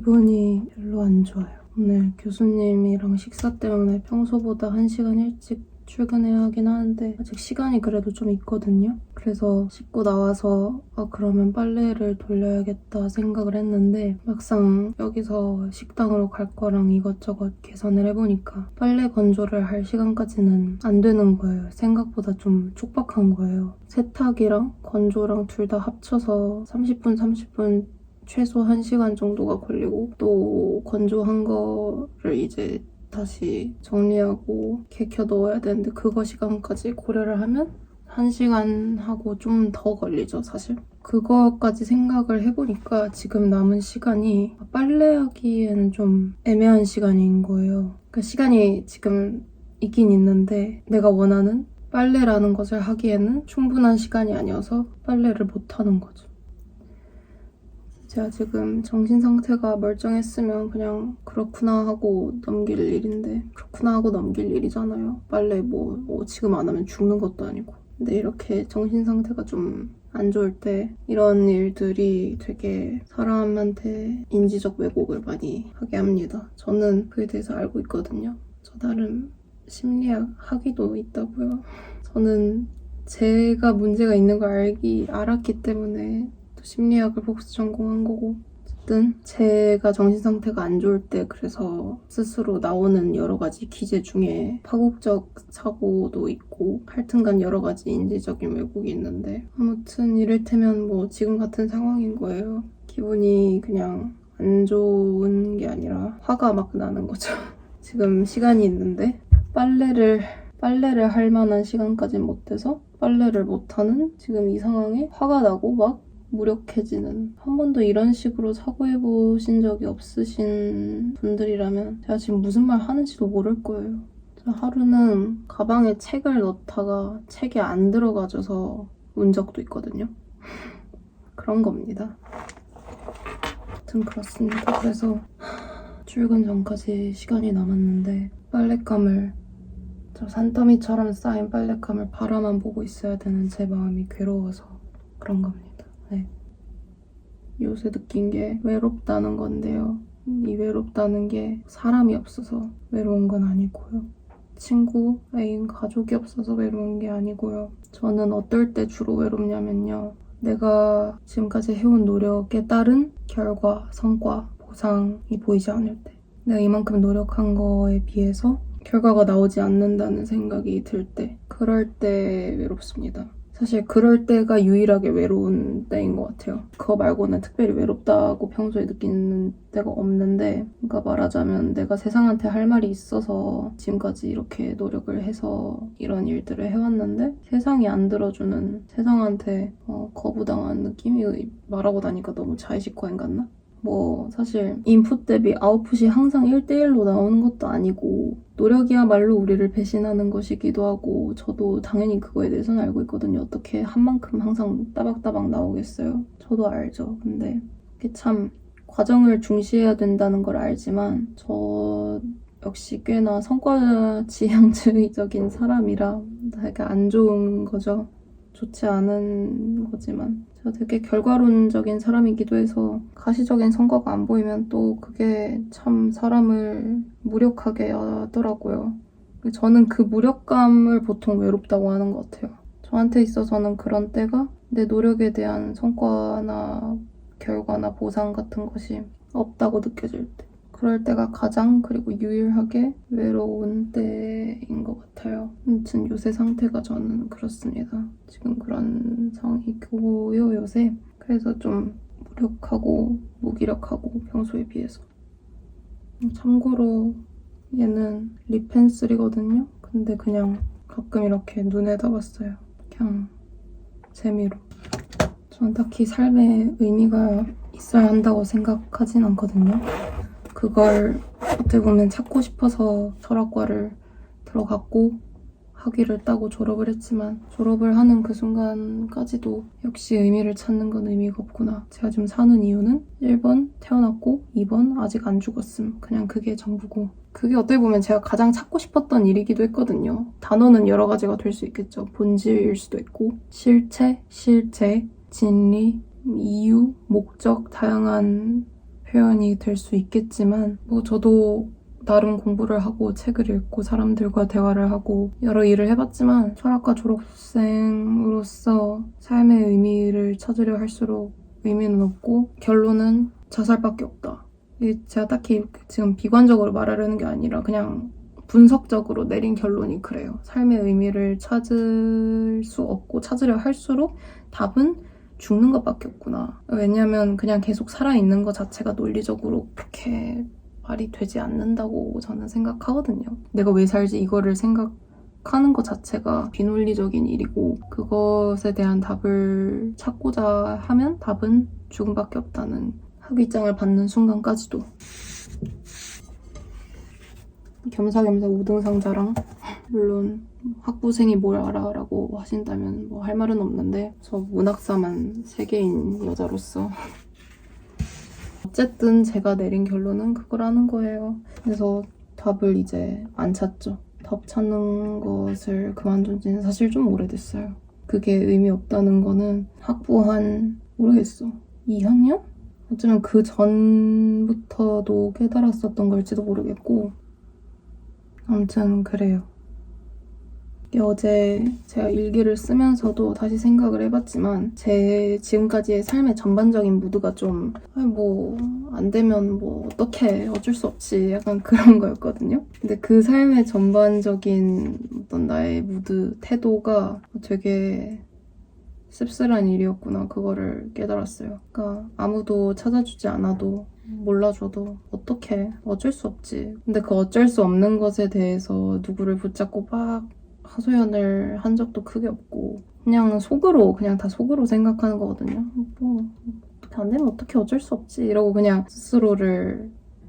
기분이 별로 안 좋아요. 오늘 교수님이랑 식사 때문에 평소보다 1시간 일찍 출근해야 하긴 하는데 아직 시간이 그래도 좀 있거든요. 그래서 씻고 나와서 그러면 빨래를 돌려야겠다 생각을 했는데 막상 여기서 식당으로 갈 거랑 이것저것 계산을 해보니까 빨래 건조를 할 시간까지는 안 되는 거예요. 생각보다 좀 촉박한 거예요. 세탁이랑 건조랑 둘 다 합쳐서 30분 최소 1시간 정도가 걸리고 또 건조한 거를 이제 다시 정리하고 개켜 넣어야 되는데 그거 시간까지 고려를 하면 1시간 하고 좀 더 걸리죠, 사실. 그거까지 생각을 해보니까 지금 남은 시간이 빨래하기에는 좀 애매한 시간인 거예요. 그러니까 시간이 지금 있긴 있는데 내가 원하는 빨래라는 것을 하기에는 충분한 시간이 아니어서 빨래를 못하는 거죠. 제가 지금 정신 상태가 멀쩡했으면 그냥 그렇구나 하고 넘길 일인데 그렇구나 하고 넘길 일이잖아요. 빨래 뭐 지금 안 하면 죽는 것도 아니고. 근데 이렇게 정신 상태가 좀 안 좋을 때 이런 일들이 되게 사람한테 인지적 왜곡을 많이 하게 합니다. 저는 그에 대해서 알고 있거든요. 저 나름 심리학 학위도 있다고요. 저는 제가 문제가 있는 걸 알았기 때문에 심리학을 복수 전공한 거고 어쨌든 제가 정신 상태가 안 좋을 때 그래서 스스로 나오는 여러 가지 기제 중에 파국적 사고도 있고 하여튼간 여러 가지 인지적인 왜곡이 있는데 아무튼 이를테면 뭐 지금 같은 상황인 거예요. 기분이 그냥 안 좋은 게 아니라 화가 막 나는 거죠. 지금 시간이 있는데 빨래를 할 만한 시간까지 못 돼서 빨래를 못하는 지금 이 상황에 화가 나고 막 무력해지는. 한 번도 이런 식으로 사고해보신 적이 없으신 분들이라면 제가 지금 무슨 말 하는지도 모를 거예요. 하루는 가방에 책을 넣다가 책이 안 들어가져서 운 적도 있거든요. 그런 겁니다. 아무튼 그렇습니다. 그래서 출근 전까지 시간이 남았는데 빨랫감을 저 산더미처럼 쌓인 빨랫감을 바라만 보고 있어야 되는 제 마음이 괴로워서 그런 겁니다. 네. 요새 느낀 게 외롭다는 건데요. 이 외롭다는 게 사람이 없어서 외로운 건 아니고요. 친구, 애인, 가족이 없어서 외로운 게 아니고요. 저는 어떨 때 주로 외롭냐면요. 내가 지금까지 해온 노력에 따른 결과, 성과, 보상이 보이지 않을 때. 내가 이만큼 노력한 거에 비해서 결과가 나오지 않는다는 생각이 들 때. 그럴 때 외롭습니다. 사실 그럴 때가 유일하게 외로운 때인 것 같아요. 그거 말고는 특별히 외롭다고 평소에 느끼는 때가 없는데 그러니까 말하자면 내가 세상한테 할 말이 있어서 지금까지 이렇게 노력을 해서 이런 일들을 해왔는데 세상이 안 들어주는 세상한테 거부당한 느낌이 말하고 나니까 너무 자의식과잉 같나? 뭐 사실 인풋 대비 아웃풋이 항상 1대1로 나오는 것도 아니고 노력이야말로 우리를 배신하는 것이기도 하고 저도 당연히 그거에 대해서는 알고 있거든요. 어떻게 한 만큼 항상 따박따박 나오겠어요? 저도 알죠. 근데 이게 참 과정을 중시해야 된다는 걸 알지만 저 역시 꽤나 성과 지향주의적인 사람이라 되게 안 좋은 거죠. 좋지 않은 거지만 제가 되게 결과론적인 사람이기도 해서 가시적인 성과가 안 보이면 또 그게 참 사람을 무력하게 하더라고요. 저는 그 무력감을 보통 외롭다고 하는 것 같아요. 저한테 있어서는 그런 때가 내 노력에 대한 성과나 결과나 보상 같은 것이 없다고 느껴질 때 그럴 때가 가장 그리고 유일하게 외로운 때인 것 같아요. 아무튼 요새 상태가 저는 그렇습니다. 지금 그런 상황이고요, 요새. 그래서 좀 무력하고 무기력하고 평소에 비해서. 참고로 얘는 립 펜슬이거든요. 근데 그냥 가끔 이렇게 눈에다 봤어요. 그냥 재미로. 전 딱히 삶에 의미가 있어야 한다고 생각하진 않거든요. 그걸 어떻게 보면 찾고 싶어서 철학과를 들어갔고 학위를 따고 졸업을 했지만 졸업을 하는 그 순간까지도 역시 의미를 찾는 건 의미가 없구나. 제가 지금 사는 이유는 1번 태어났고 2번 아직 안 죽었음. 그냥 그게 전부고 그게 어떻게 보면 제가 가장 찾고 싶었던 일이기도 했거든요. 단어는 여러 가지가 될 수 있겠죠. 본질일 수도 있고 실체, 진리, 이유, 목적, 다양한 표현이 될 수 있겠지만 뭐 저도 나름 공부를 하고 책을 읽고 사람들과 대화를 하고 여러 일을 해봤지만 철학과 졸업생으로서 삶의 의미를 찾으려 할수록 의미는 없고 결론은 자살밖에 없다. 이게 제가 딱히 지금 비관적으로 말하려는 게 아니라 그냥 분석적으로 내린 결론이 그래요. 삶의 의미를 찾을 수 없고 찾으려 할수록 답은 죽는 것밖에 없구나. 왜냐면 그냥 계속 살아있는 것 자체가 논리적으로 그렇게 말이 되지 않는다고 저는 생각하거든요. 내가 왜 살지 이거를 생각하는 것 자체가 비논리적인 일이고 그것에 대한 답을 찾고자 하면 답은 죽음밖에 없다는 학위장을 받는 순간까지도 겸사겸사 5등 상자랑 물론 학부생이 뭘 알아 라고 하신다면 뭐 할 말은 없는데 저 문학사만 3개인 여자로서 어쨌든 제가 내린 결론은 그거라는 거예요. 그래서 답을 이제 안 찾죠. 답 찾는 것을 그만둔 지는 사실 좀 오래됐어요. 그게 의미 없다는 거는 학부 한 모르겠어. 2학년? 어쩌면 그 전부터도 깨달았었던 걸지도 모르겠고 아무튼 그래요. 어제 제가 일기를 쓰면서도 다시 생각을 해봤지만 제 지금까지의 삶의 전반적인 무드가 좀 뭐 안 되면 뭐 어떡해 어쩔 수 없지 약간 그런 거였거든요. 근데 그 삶의 전반적인 어떤 나의 무드 태도가 되게 씁쓸한 일이었구나 그거를 깨달았어요. 그러니까 아무도 찾아주지 않아도 몰라줘도 어떡해 어쩔 수 없지. 근데 그 어쩔 수 없는 것에 대해서 누구를 붙잡고 막 하소연을 한 적도 크게 없고 그냥 속으로 그냥 다 속으로 생각하는 거거든요. 뭐 어떻게 안 되면 어떻게 어쩔 수 없지 이러고 그냥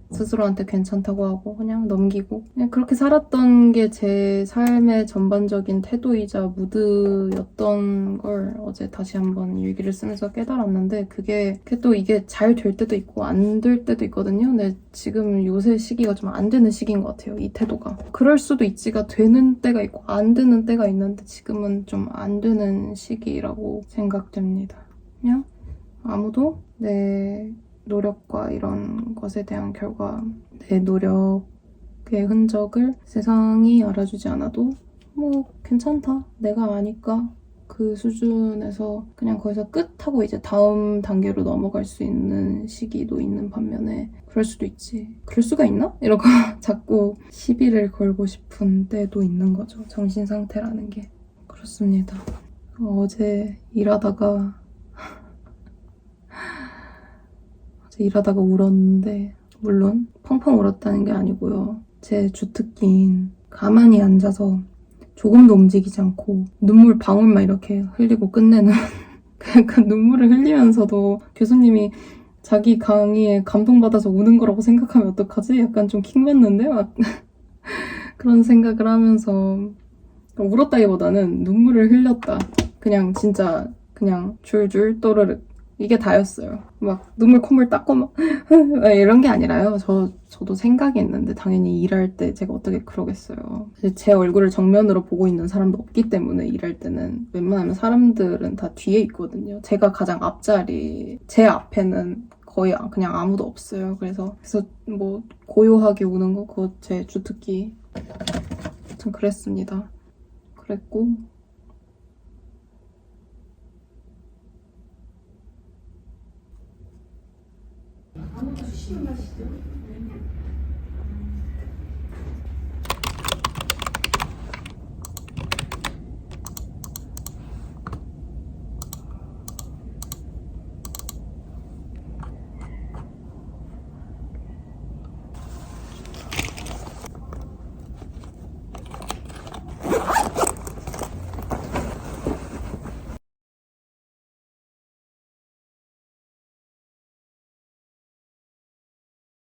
스스로한테 괜찮다고 하고 그냥 넘기고 그냥 그렇게 살았던 게 제 삶의 전반적인 태도이자 무드였던 걸 어제 다시 한번 일기를 쓰면서 깨달았는데 그게 또 이게 잘 될 때도 있고 안 될 때도 있거든요. 근데 지금 요새 시기가 좀 안 되는 시기인 것 같아요. 이 태도가. 그럴 수도 있지가 되는 때가 있고 안 되는 때가 있는데 지금은 좀 안 되는 시기라고 생각됩니다. 그냥 아무도 내 노력과 이런 것에 대한 결과, 내 노력의 흔적을 세상이 알아주지 않아도 뭐 괜찮다. 내가 아니까 그 수준에서 그냥 거기서 끝하고 이제 다음 단계로 넘어갈 수 있는 시기도 있는 반면에 그럴 수도 있지. 그럴 수가 있나? 이러고 자꾸 시비를 걸고 싶은 때도 있는 거죠. 정신 상태라는 게. 그렇습니다. 어제 일하다가 울었는데 물론 펑펑 울었다는 게 아니고요. 제 주특기인 가만히 앉아서 조금도 움직이지 않고 눈물 방울만 이렇게 흘리고 끝내는 그 눈물을 흘리면서도 교수님이 자기 강의에 감동받아서 우는 거라고 생각하면 어떡하지? 약간 좀 킹받는데? 막 그런 생각을 하면서 울었다기보다는 눈물을 흘렸다. 그냥 진짜 그냥 줄줄 또르륵 이게 다였어요. 막 눈물 콧물 닦고 막 이런 게 아니라요. 저도 생각이 있는데 당연히 일할 때 제가 어떻게 그러겠어요. 제 얼굴을 정면으로 보고 있는 사람도 없기 때문에 일할 때는 웬만하면 사람들은 다 뒤에 있거든요. 제가 가장 앞자리, 제 앞에는 거의 그냥 아무도 없어요. 그래서 뭐 고요하게 우는 거 그거 제 주특기. 참 그랬습니다. 그랬고 아무도 쉬지 마시죠.